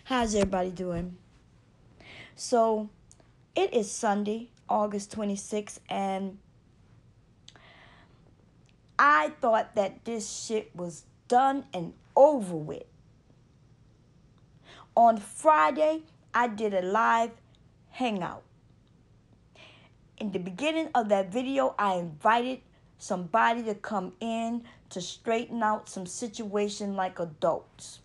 How's everybody doing? So, it is Sunday, August 26th, and I thought that this shit was done and over with. On Friday, I did a live hangout. In the beginning of that video, I invited somebody to come in to straighten out some situation like adults.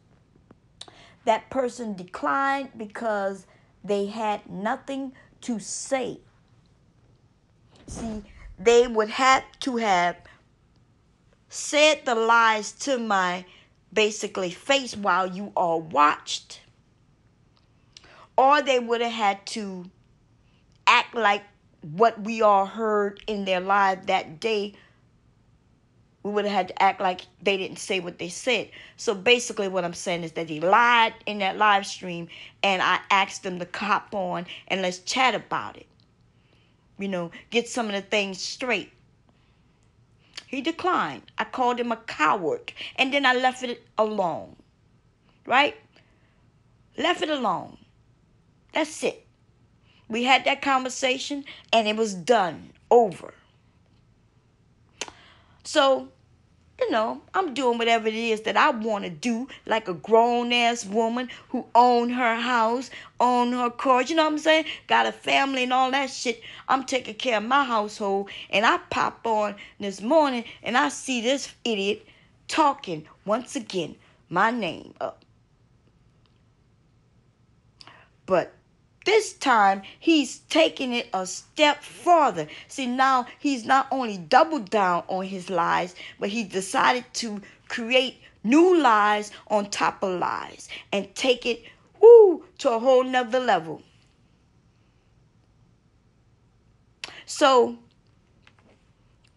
That person declined because they had nothing to say. See, they would have to have said the lies to my basically face while you all watched, or they would have had to act like what we all heard in their live that day. We would have had to act like they didn't say what they said. So basically what I'm saying is that he lied in that live stream, and I asked them to cop on and let's chat about it. Get some of the things straight. He declined. I called him a coward. And then I left it alone. Right? Left it alone. That's it. We had that conversation and it was done. Over. So, I'm doing whatever it is that I want to do, like a grown-ass woman who own her house, own her cars, you know what I'm saying? Got a family and all that shit. I'm taking care of my household, and I pop on this morning, and I see this idiot talking once again my name up. But this time, he's taking it a step farther. See, now he's not only doubled down on his lies, but he decided to create new lies on top of lies and take it to a whole nother level. So,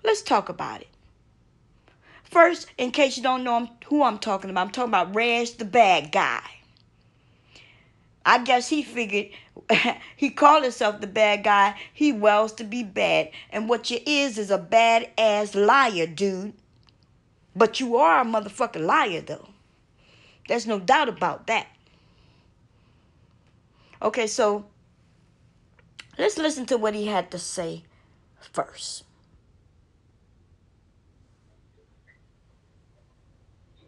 let's talk about it. First, in case you don't know who I'm talking about Reg the bad guy. I guess he figured, he called himself the bad guy. He wills to be bad. And what you is a bad-ass liar, dude. But you are a motherfucking liar, though. There's no doubt about that. Okay, so let's listen to what he had to say first.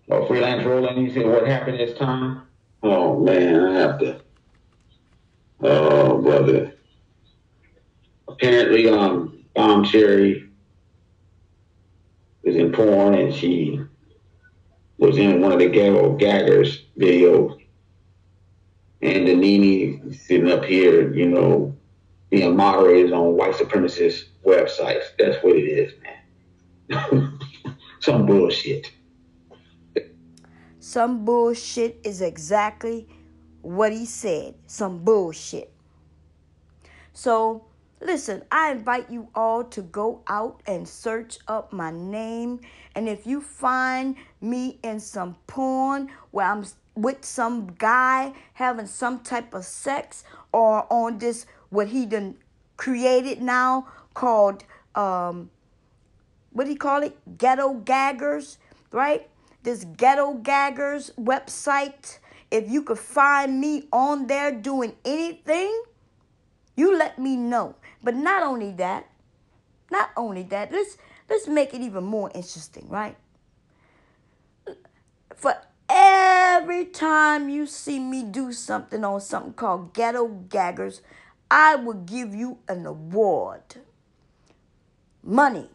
Oh, freelance rolling, you said what happened this time? Oh, man, I have to. Oh, brother. Apparently, Bomb Cherry was in porn, and she was in one of the Ghetto Gaggers videos. And the Nene sitting up here, being moderators on white supremacist websites. That's what it is, man. Some bullshit. Some bullshit is exactly what he said. Some bullshit. So, listen, I invite you all to go out and search up my name. And if you find me in some porn where I'm with some guy having some type of sex, or on this, what he done created now called, what do you call it? Ghetto Gaggers, right? This Ghetto Gaggers website. If you could find me on there doing anything, you let me know. But not only that, let's make it even more interesting, right? For every time you see me do something on something called Ghetto Gaggers, I will give you an award. Money.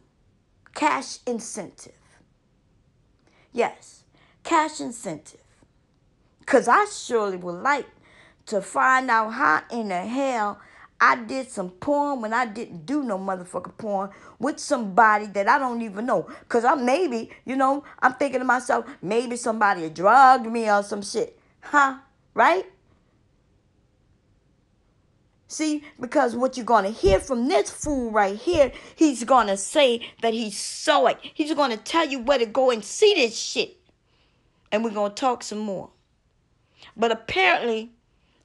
Cash incentive. Yes, cash incentive. Because I surely would like to find out how in the hell I did some porn when I didn't do no motherfucking porn with somebody that I don't even know. Because I'm thinking to myself, maybe somebody drugged me or some shit. Huh? Right? See, because what you're going to hear from this fool right here, he's going to say that he saw it. He's going to tell you where to go and see this shit. And we're going to talk some more. But apparently,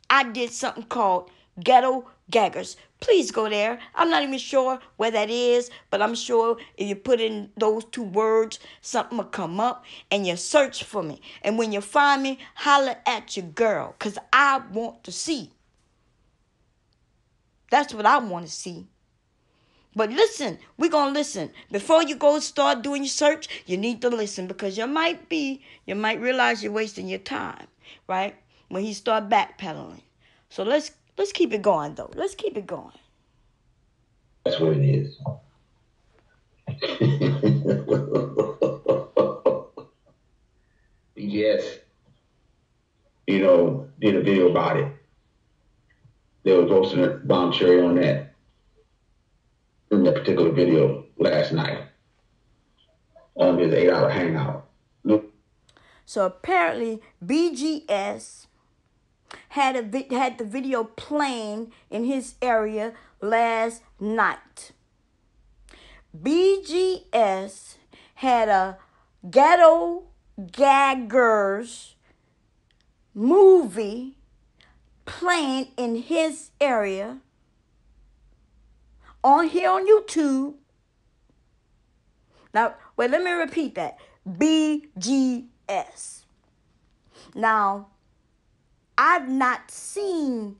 I did something called Ghetto gaggers. Please go there. I'm not even sure where that is, but I'm sure if you put in those 2 words, something will come up and you search for me. And when you find me, holler at your girl, because I want to see. That's what I want to see. But listen, we're going to listen. Before you go start doing your search, you need to listen, because you might realize you're wasting your time, right? When he start backpedaling. So let's keep it going, though. Let's keep it going. That's what it is. BGS, did a video about it. They were posting a bomb cherry on that in that particular video last night on his 8-hour hangout. So apparently BGS had the video playing in his area last night. BGS had a Ghetto Gaggers movie playing in his area on YouTube. Now, wait, let me repeat that. BGS. Now, I've not seen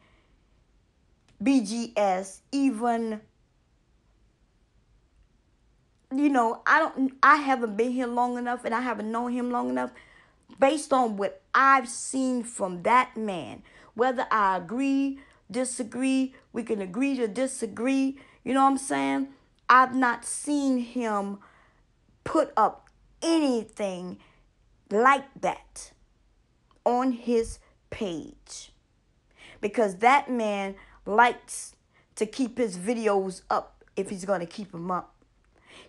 BGS even, I haven't been here long enough and I haven't known him long enough. Based on what I've seen from that man, whether I agree, disagree, we can agree to disagree, you know what I'm saying? I've not seen him put up anything like that on his page, because that man likes to keep his videos up if he's going to keep them up.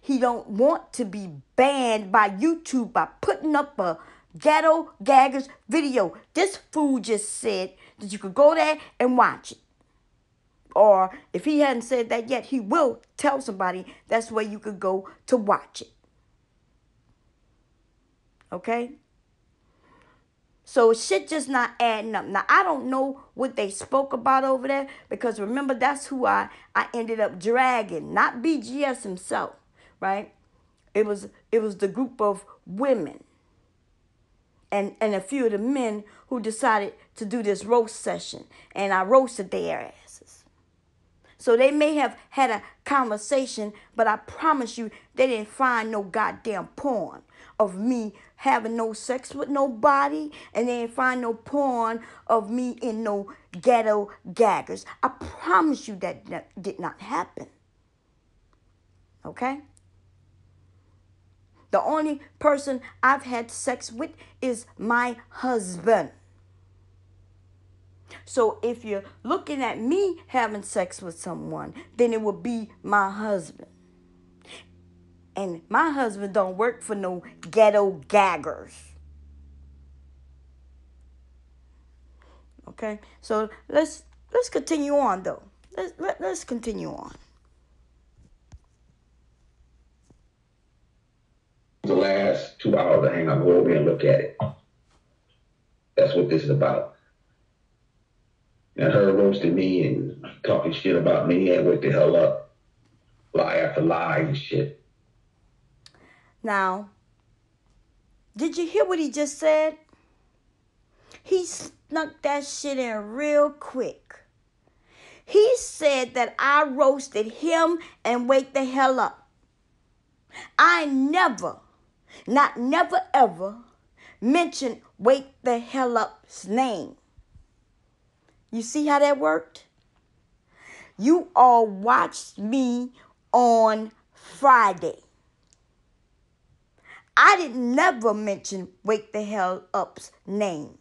He don't want to be banned by YouTube by putting up a Ghetto Gaggers video. This fool just said that you could go there and watch it. Or if he hadn't said that yet, he will tell somebody that's where you could go to watch it. Okay? So shit just not adding up. Now, I don't know what they spoke about over there, because remember, that's who I ended up dragging. Not BGS himself, right? It was the group of women and a few of the men who decided to do this roast session. And I roasted their asses. So they may have had a conversation, but I promise you, they didn't find no goddamn porn of me having no sex with nobody, and they didn't find no porn of me in no Ghetto Gaggers. I promise you that did not happen. Okay? The only person I've had sex with is my husband. So if you're looking at me having sex with someone, then it would be my husband. And my husband don't work for no Ghetto Gaggers. Okay? So let's continue on, though. Let's continue on. The last 2 hours of hang, I'll go over and look at it. That's what this is about. And her roasting me and talking shit about me and wake the hell up. Lie after lie and shit. Now, did you hear what he just said? He snuck that shit in real quick. He said that I roasted him and wake the hell up. I never ever mentioned Wake the Hell Up's name. You see how that worked? You all watched me on Friday. I didn't never mention Wake the Hell Up's name.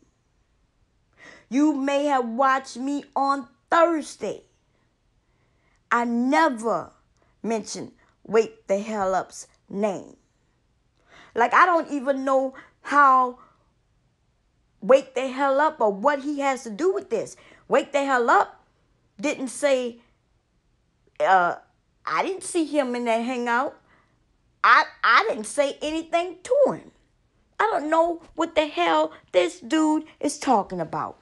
You may have watched me on Thursday. I never mentioned Wake the Hell Up's name. Like, I don't even know how Wake the Hell Up or what he has to do with this. Wake the Hell Up didn't say, I didn't see him in that hangout. I didn't say anything to him. I don't know what the hell this dude is talking about.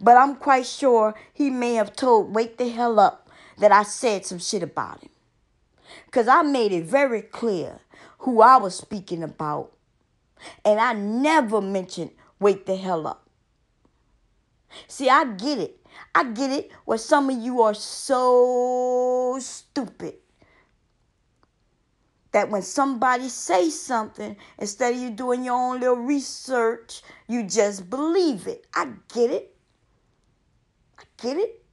But I'm quite sure he may have told Wake the Hell Up that I said some shit about him. Because I made it very clear who I was speaking about. And I never mentioned Wake the Hell Up. See, I get it. I get it where some of you are so stupid that when somebody says something, instead of you doing your own little research, you just believe it. I get it. I get it.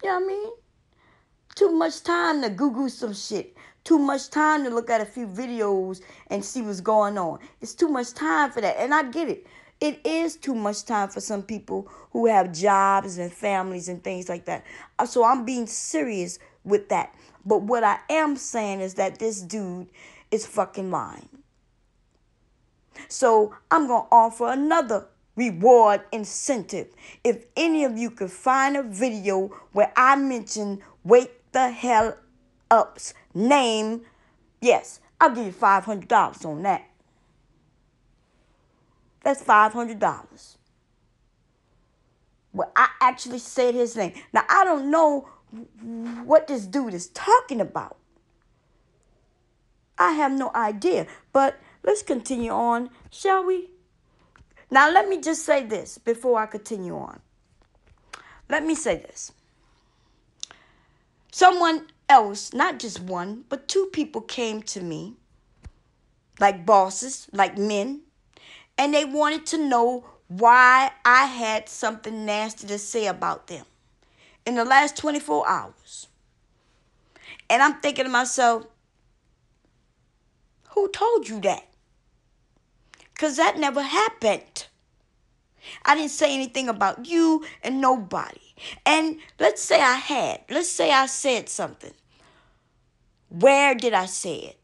You know what I mean? Too much time to Google some shit. Too much time to look at a few videos and see what's going on. It's too much time for that. And I get it. It is too much time for some people who have jobs and families and things like that. So I'm being serious with that. But what I am saying is that this dude is fucking lying. So I'm going to offer another reward incentive. If any of you could find a video where I mention Wake the Hell Up's name, yes, I'll give you $500 on that. That's $500. Well, I actually said his name. Now, I don't know what this dude is talking about. I have no idea. But let's continue on, shall we? Now, let me just say this before I continue on. Let me say this. Someone else, not just one, but two people came to me, like bosses, like men, and they wanted to know why I had something nasty to say about them in the last 24 hours. And I'm thinking to myself, who told you that? Because that never happened. I didn't say anything about you and nobody. And let's say I had. Let's say I said something. Where did I say it?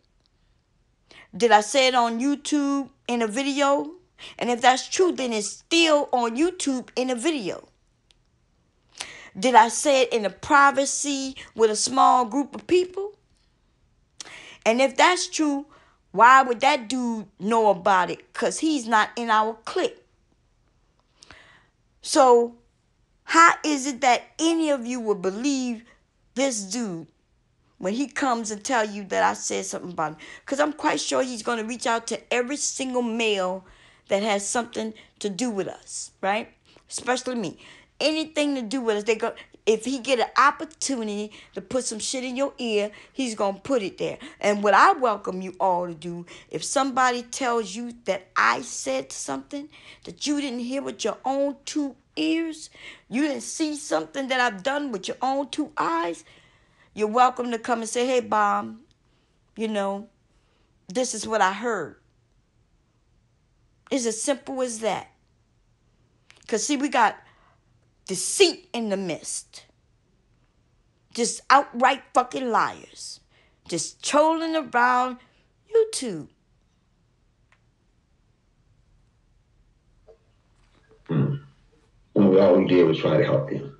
Did I say it on YouTube in a video? And if that's true, then it's still on YouTube in a video. Did I say it in a privacy with a small group of people? And if that's true, why would that dude know about it? Because he's not in our clique. So how is it that any of you would believe this dude when he comes and tell you that I said something about him? Because I'm quite sure he's going to reach out to every single male that has something to do with us, right? Especially me. Anything to do with us, they go. If he get an opportunity to put some shit in your ear, he's going to put it there. And what I welcome you all to do, if somebody tells you that I said something that you didn't hear with your own two ears, you didn't see something that I've done with your own two eyes, you're welcome to come and say, hey, Bomb, this is what I heard. It's as simple as that. Because, see, we got deceit in the midst. Just outright fucking liars. Just trolling around YouTube. And all we did was try to help him.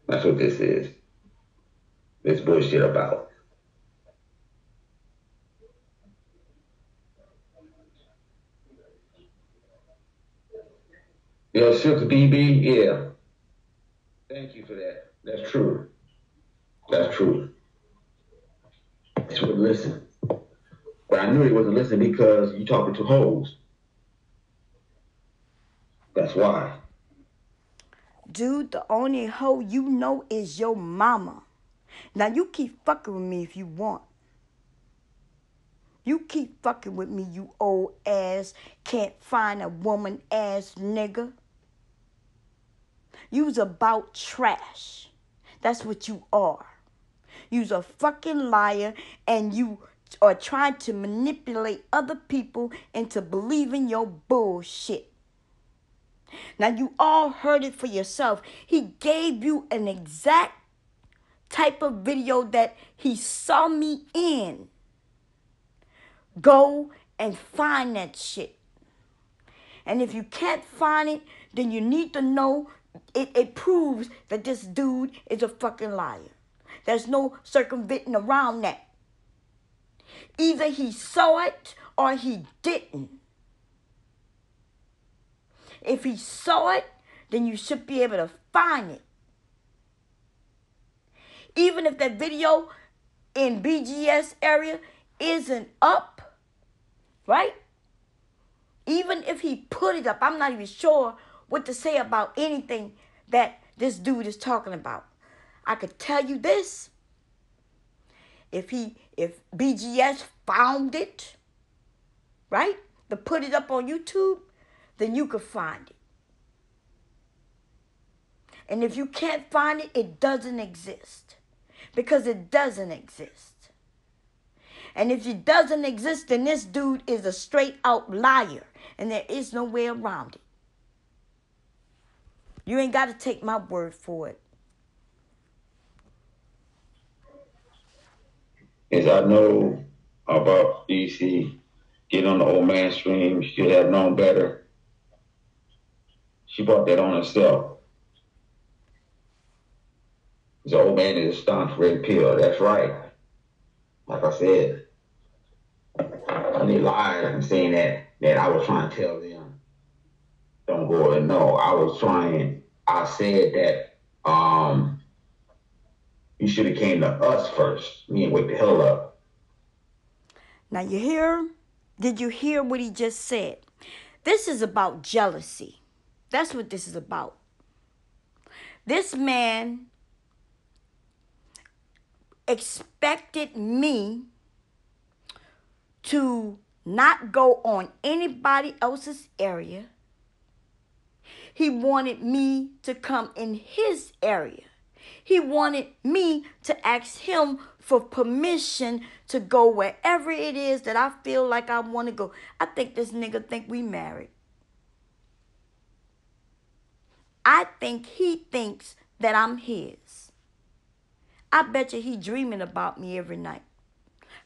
That's what this is. This bullshit about. Yo, Silk BB, yeah. Thank you for that. That's true. That's true. He wouldn't listen. But I knew he wasn't listening because you talking to hoes. That's why. Dude, the only hoe you know is your mama. Now, you keep fucking with me if you want. You keep fucking with me, you old ass, can't find a woman ass nigga. You's about trash. That's what you are. You's a fucking liar, and you are trying to manipulate other people into believing your bullshit. Now, you all heard it for yourself. He gave you an exact type of video that he saw me in. Go and find that shit. And if you can't find it, then you need to know it proves that this dude is a fucking liar. There's no circumventing around that. Either he saw it or he didn't. If he saw it, then you should be able to find it. Even if that video in BGS area isn't up, right? Even if he put it up, I'm not even sure what to say about anything that this dude is talking about. I could tell you this. If BGS found it, right, to put it up on YouTube, then you could find it. And if you can't find it, it doesn't exist. Because it doesn't exist. And if it doesn't exist, then this dude is a straight out liar. And there is no way around it. You ain't got to take my word for it. As I know about DC, get on the old man stream, she should have known better. She brought that on herself. The old man is a staunch red pill. That's right. Like I said, they lied and saying that I was trying to tell them, don't go and no. I said that you should have came to us first. Me and wake the hell up. Now you hear? Did you hear what he just said? This is about jealousy. That's what this is about. This man expected me to not go on anybody else's area. He wanted me to come in his area. He wanted me to ask him for permission to go wherever it is that I feel like I want to go. I think this nigga think we married. I think he thinks that I'm his. I bet you he dreaming about me every night.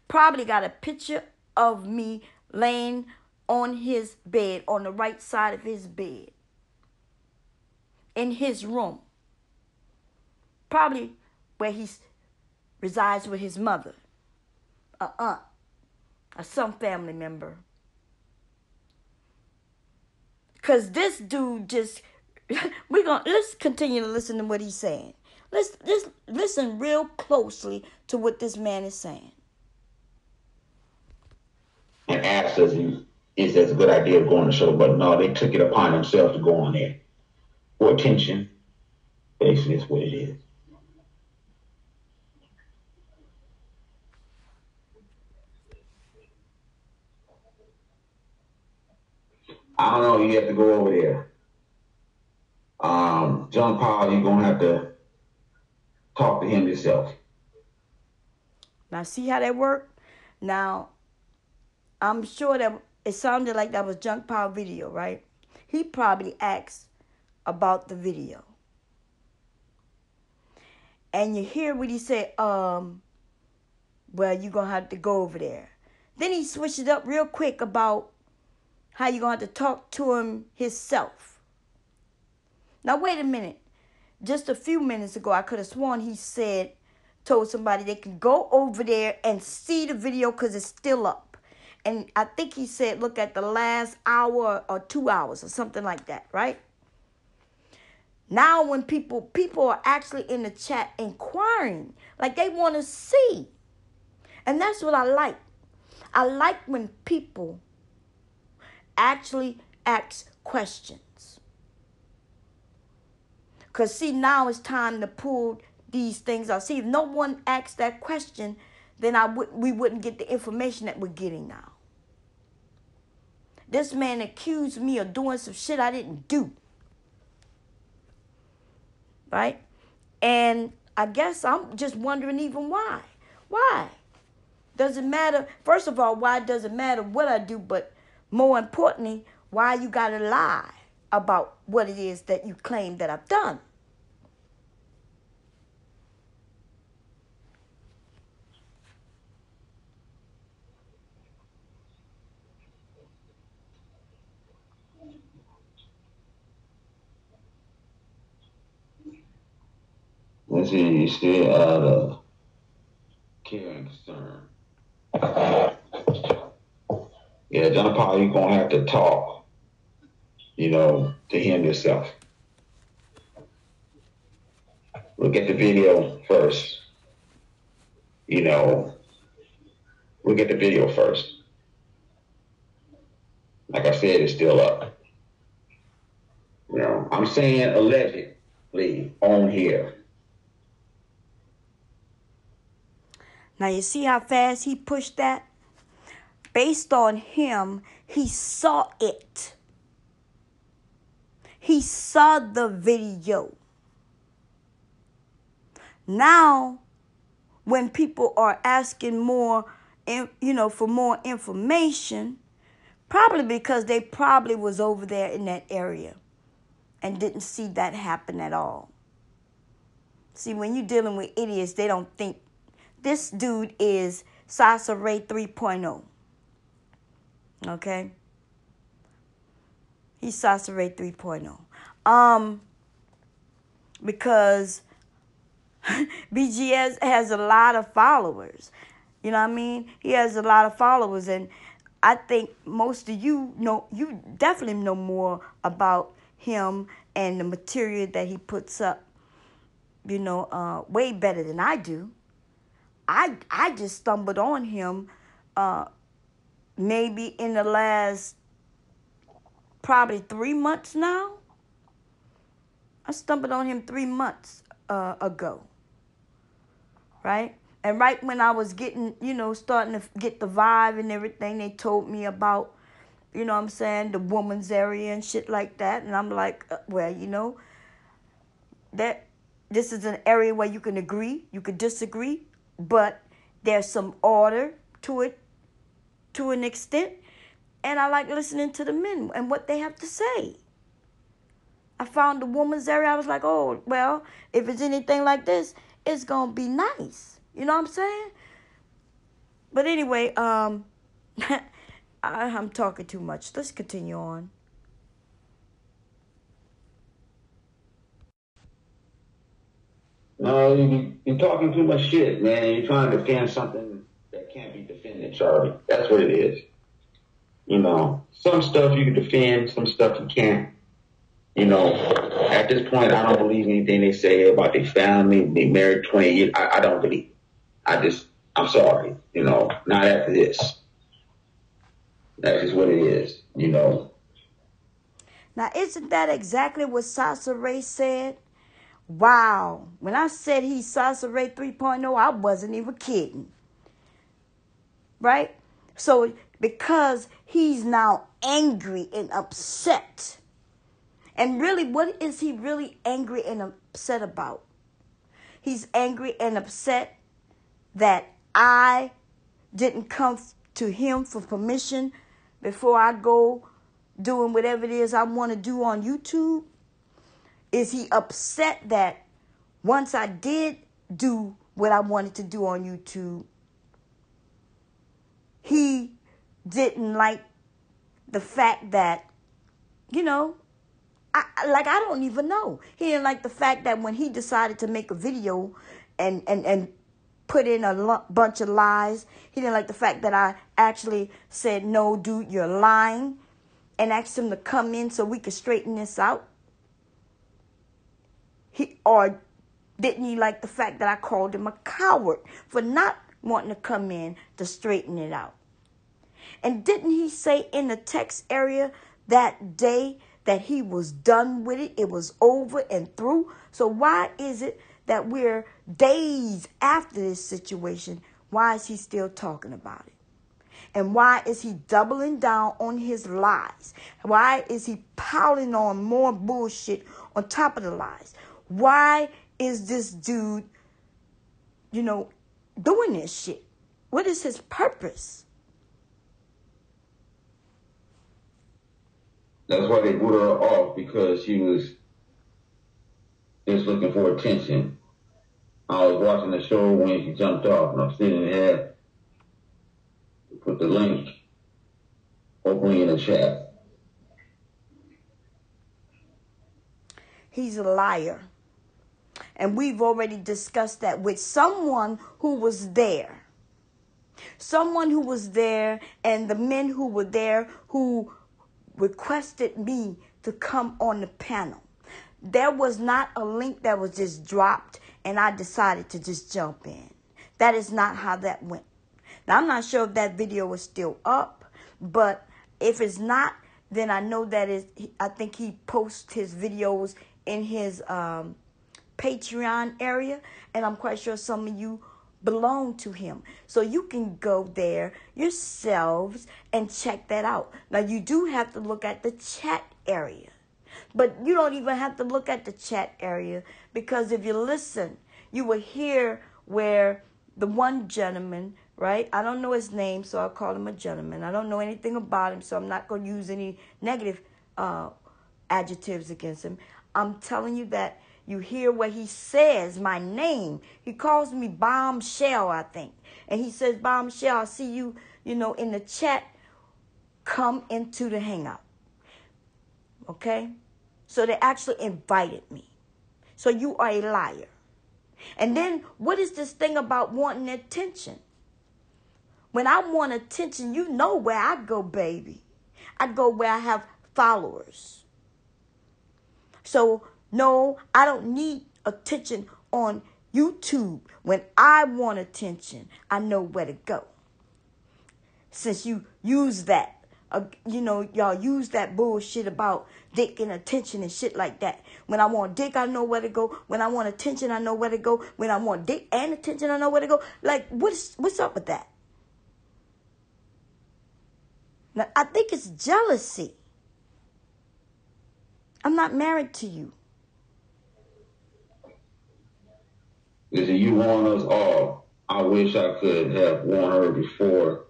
Probably got a picture of me laying on his bed, on the right side of his bed, in his room. Probably where he resides with his mother, a aunt, or some family member. Because this dude just, let's continue to listen to what he's saying. Let's listen real closely to what this man is saying. And asked us, is that a good idea of going to the show? But no, they took it upon themselves to go on there for attention. Basically, that's what it is. I don't know. You have to go over there. John Paul, you're going to have to talk to him yourself. Now, see how that worked? Now, I'm sure that it sounded like that was Junk Power video, right? He probably asked about the video. And you hear what he said, well, you're going to have to go over there. Then he switched it up real quick about how you're going to have to talk to him himself. Now, wait a minute. Just a few minutes ago, I could have sworn he told somebody they can go over there and see the video because it's still up. And I think he said, look at the last hour or 2 hours or something like that, right? Now when people are actually in the chat inquiring, like they want to see. And that's what I like. I like when people actually ask questions. Because, see, now it's time to pull these things out. See, if no one asks that question, then we wouldn't get the information that we're getting now. This man accused me of doing some shit I didn't do. Right? And I guess I'm just wondering even why. Why? Does it matter? First of all, why does it matter what I do? But more importantly, why you got to lie about what it is that you claim that I've done. Let's see, you still out of care and concern. Yeah, John Paul, you're going to have to talk, to him yourself. Look at the video first. Look at the video first. Like I said, it's still up. I'm saying allegedly on here. Now you see how fast he pushed that? Based on him, he saw it. He saw the video. Now, when people are asking more, for more information, probably because they probably was over there in that area and didn't see that happen at all. See, when you're dealing with idiots, they don't think. This dude is Sasa Ray 3.0. Okay? He's Sasa Ray 3.0. Because BGS has a lot of followers. You know what I mean? He has a lot of followers, and I think most of you definitely know more about him and the material that he puts up, way better than I do. I just stumbled on him maybe in the last probably 3 months now. I stumbled on him 3 months ago. Right? And right when I was getting, starting to get the vibe and everything, they told me about, the woman's area and shit like that. And I'm like, that this is an area where you can agree, you can disagree, but there's some order to it to an extent. And I like listening to the men and what they have to say. I found the woman's area. I was like, oh, well, if it's anything like this, it's going to be nice. You know what I'm saying? But anyway, I'm talking too much. Let's continue on. No, you're talking too much shit, man. You're trying to defend something that can't be defended, Charlie. That's what it is. Some stuff you can defend, some stuff you can't. At this point, I don't believe anything they say about their family, they married 20 years. I don't believe it. I'm sorry, not after this. That's just what it is, Now, isn't that exactly what Sasa Ray said? Wow. When I said he's Sasa Ray 3.0, I wasn't even kidding. Right? So, because he's now angry and upset. And really, what is he really angry and upset about? He's angry and upset that I didn't come to him for permission before I go doing whatever it is I want to do on YouTube. Is he upset that once I did do what I wanted to do on YouTube, he didn't like the fact that, I don't even know. He didn't like the fact that when he decided to make a video and put in a bunch of lies, he didn't like the fact that I actually said, no, dude, you're lying, and asked him to come in so we could straighten this out. Or didn't he like the fact that I called him a coward for not wanting to come in to straighten it out? And didn't he say in the text area that day that he was done with it? It was over and through. So why is it that we're days after this situation? Why is he still talking about it? And why is he doubling down on his lies? Why is he piling on more bullshit on top of the lies? Why is this dude, doing this shit? What is his purpose? That's why they booted her off, because she was just looking for attention. I was watching the show when she jumped off, and I'm sitting there. Put the link openly in the chat. He's a liar. And we've already discussed that with someone who was there. Someone who was there and the men who were there who requested me to come on the panel. There was not a link that was just dropped and I decided to just jump in. That is not how that went. Now, I'm not sure if that video is still up, but if it's not, then I know that I think he posts his videos in his Patreon area, and I'm quite sure some of you belong to him. So you can go there yourselves and check that out. Now, you do have to look at the chat area, but you don't even have to look at the chat area, because if you listen, you will hear where the one gentleman, right? I don't know his name, so I'll call him a gentleman. I don't know anything about him, so I'm not going to use any negative adjectives against him. I'm telling you that you hear where he says my name. He calls me Bombshell, I think. And he says, Bombshell, I see you, in the chat. Come into the hangout. Okay? So they actually invited me. So you are a liar. And then what is this thing about wanting attention? When I want attention, you know where I go, baby. I go where I have followers. So, no, I don't need attention on YouTube. When I want attention, I know where to go. Since you use that, y'all use that bullshit about dick and attention and shit like that. When I want dick, I know where to go. When I want attention, I know where to go. When I want dick and attention, I know where to go. Like, what's up with that? Now, I think it's jealousy. I'm not married to you. Listen, you warn us all. I wish I could have warned her before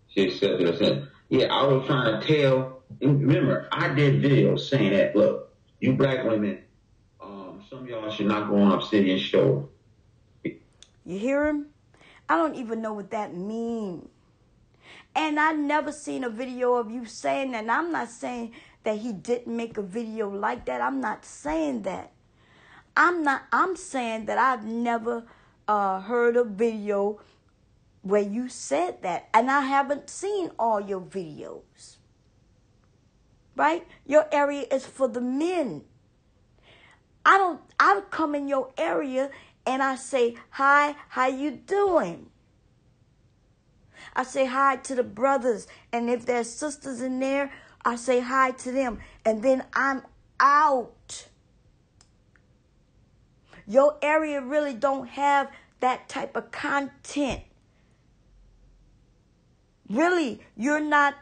she accepted us in. Yeah, I was trying to tell. And remember, I did videos saying that, look, you black women, some of y'all should not go on Obsidian show. You hear him? I don't even know what that means. And I never seen a video of you saying that. And I'm not saying that he didn't make a video like that. I'm not saying that. I'm saying that I've never heard a video where you said that. And I haven't seen all your videos. Right? Your area is for the men. I come in your area and I say, hi, how you doing? I say hi to the brothers. And if there's sisters in there, I say hi to them. And then I'm out. Your area really don't have that type of content. Really, you're not,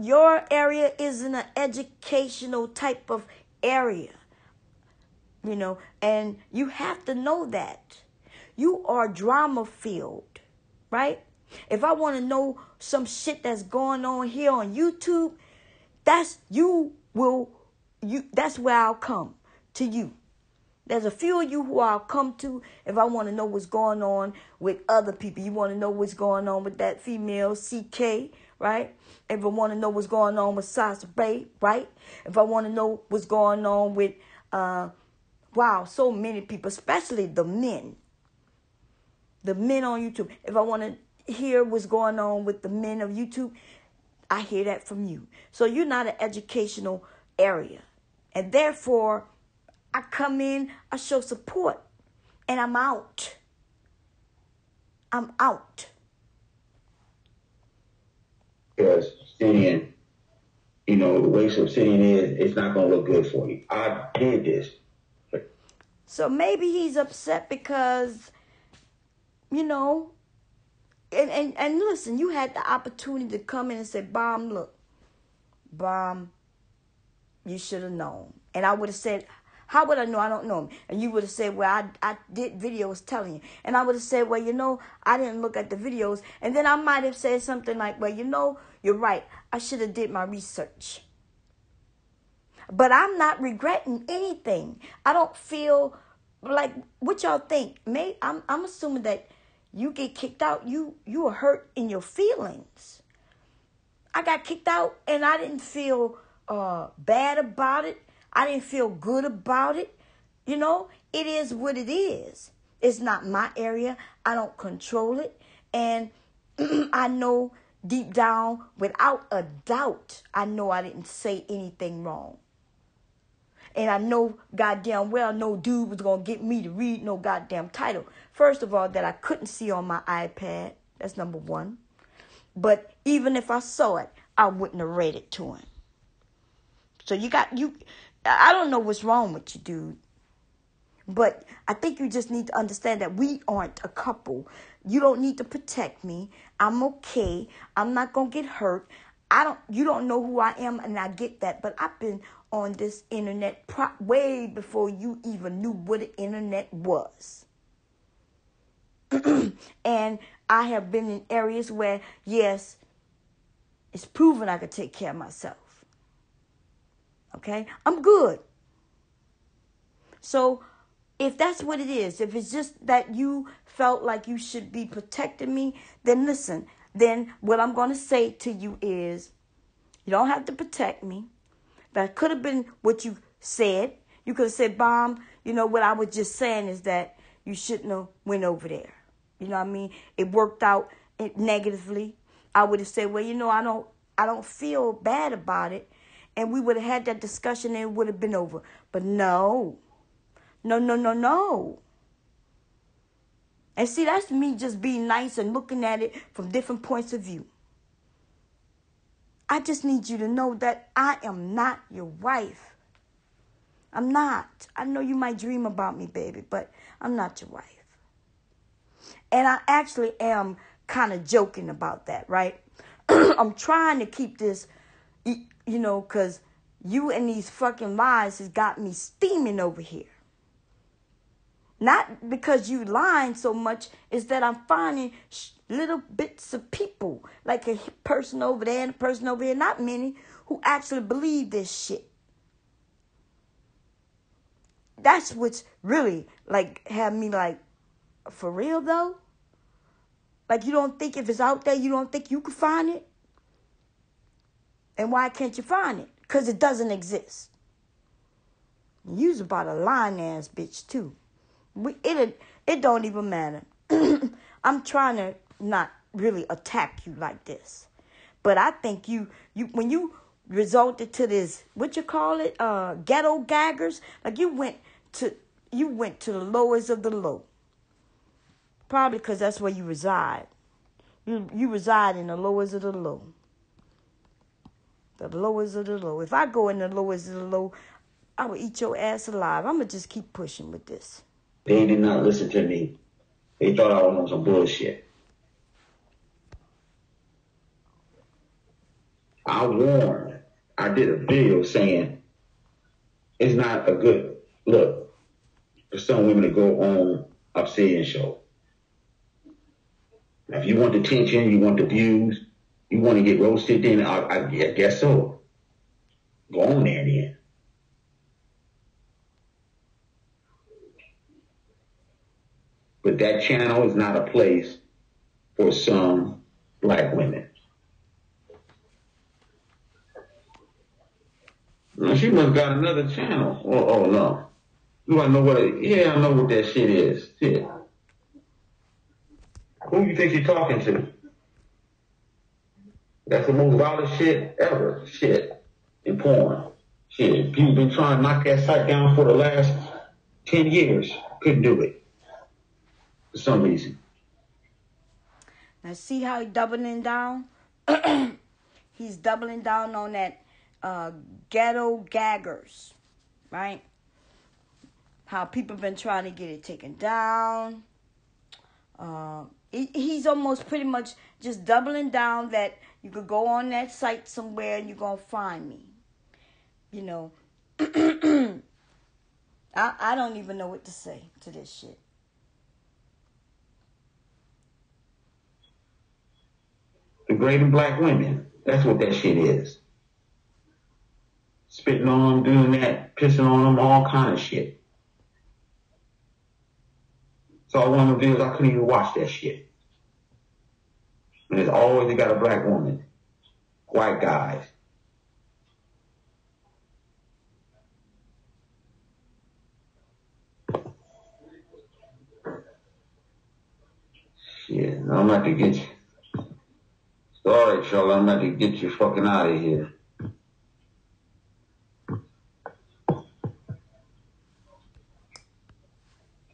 your area isn't an educational type of area. And you have to know that. You are drama-filled, right? If I want to know some shit that's going on here on YouTube, that's where I'll come to you. There's a few of you who I'll come to if I want to know what's going on with other people. You want to know what's going on with that female CK, right? If I want to know what's going on with Sasha Bay, right? If I want to know what's going on with, so many people, especially the men. The men on YouTube. If I want to hear what's going on with the men of YouTube, I hear that from you. So you're not an educational area. And therefore, I come in, I show support, and I'm out. I'm out. Because Obsidian, the way Obsidian is, it's not going to look good for you. I did this. So maybe he's upset because, and listen, you had the opportunity to come in and say, Bomb, you should have known. And I would have said, how would I know? I don't know him. And you would have said, well, I did videos telling you. And I would have said, well, I didn't look at the videos. And then I might have said something like, well, you're right. I should have did my research. But I'm not regretting anything. I don't feel like, what y'all think? I'm assuming that you get kicked out. You are hurt in your feelings. I got kicked out and I didn't feel bad about it. I didn't feel good about it. It is what it is. It's not my area. I don't control it. And I know deep down, without a doubt, I know I didn't say anything wrong. And I know goddamn well no dude was going to get me to read no goddamn title. First of all, that I couldn't see on my iPad. That's number one. But even if I saw it, I wouldn't have read it to him. So I don't know what's wrong with you, dude. But I think you just need to understand that we aren't a couple. You don't need to protect me. I'm okay. I'm not going to get hurt. You don't know who I am, and I get that. But I've been on this internet way before you even knew what the internet was. And I have been in areas where, yes, it's proven I could take care of myself. Okay? I'm good. So if that's what it is, if it's just that you felt like you should be protecting me, then listen. Then what I'm going to say to you is, you don't have to protect me. That could have been what you said. You could have said, Bomb, you know, what I was just saying is that you shouldn't have went over there. You know what I mean? It worked out negatively. I would have said, well, you know, I don't feel bad about it. And we would have had that discussion and it would have been over. But no. No. And see, that's me just being nice and looking at it from different points of view. I just need you to know that I am not your wife. I'm not. I know you might dream about me, baby, but I'm not your wife. And I actually am kind of joking about that, right? I'm trying to keep this, you know, because you and these fucking lies has got me steaming over here. Not because you lying so much, is that I'm finding little bits of people, like a person over there and a person over here, not many, who actually believe this shit. That's what's really, like, have me like, for real though? Like, you don't think if it's out there, you don't think you can find it? And why can't you find it? Because it doesn't exist. You's about a lying ass bitch too. It don't even matter. I'm trying to not really attack you like this. But I think you when you resulted to this, what you call it, ghetto gaggers, like you went to the lowest of the low. Probably because that's where you reside. You reside in the lowest of the low. The lowest of the low. If I go in the lowest of the low, I will eat your ass alive. I'm going to just keep pushing with this. They did not listen to me. They thought I was on some bullshit. I warned. I did a video saying it's not a good look for some women to go on Obsidian show. Now, if you want the attention, you want the views, you want to get roasted, then I guess so. Go on there then. But that channel is not a place for some black women. Now, she must have got another channel. Oh no. Do I know what yeah, I know what that shit is. Shit. Who you think you're talking to? That's the most violent shit ever. Shit. In porn. Shit. People been trying to knock that site down for the last 10 years. Couldn't do it. For some reason. Now see how he's doubling down? He's doubling down on that ghetto gaggers, right? How people been trying to get it taken down. He's almost pretty much just doubling down that you could go on that site somewhere and you're going to find me. You know, I don't even know what to say to this shit. Degrading black women. That's what that shit is. Spitting on them, doing that, pissing on them, all kind of shit. So one of the videos, I couldn't even watch that shit. And it's always got a black woman. White guys. Shit, I'm about to get you. All right, y'all, I'm about to get you fucking out of here.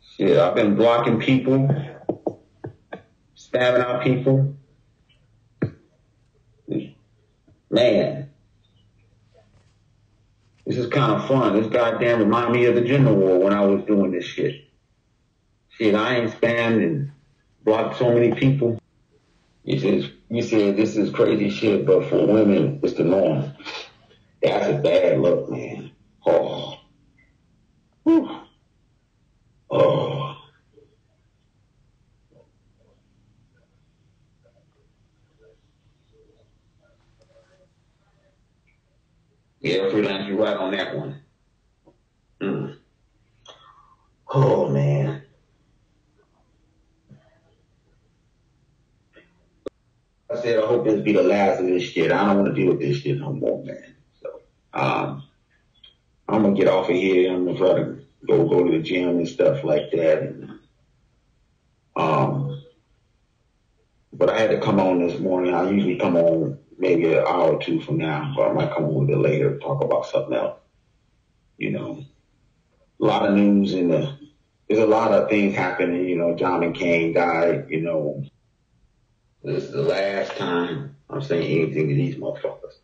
Shit, I've been blocking people, stabbing out people. Man, this is kind of fun. This goddamn remind me of the gender war when I was doing this shit. Shit, I ain't spammed and blocked so many people. You said this is crazy shit, but for women, it's the norm. That's a bad look, man. Oh. Whew. Oh. Yeah, freelance, you're right on that one. Oh, man. I said, I hope this be the last of this shit. I don't want to deal with this shit no more, man. So, I'm going to get off of here. I'm going to try to go to the gym and stuff like that. And, but I had to come on this morning. I usually come on maybe an hour or two from now, but I might come on a little bit later, talk about something else. You know, a lot of news and there's a lot of things happening. You know, John McCain died. You know, this is the last time I'm saying anything to these motherfuckers.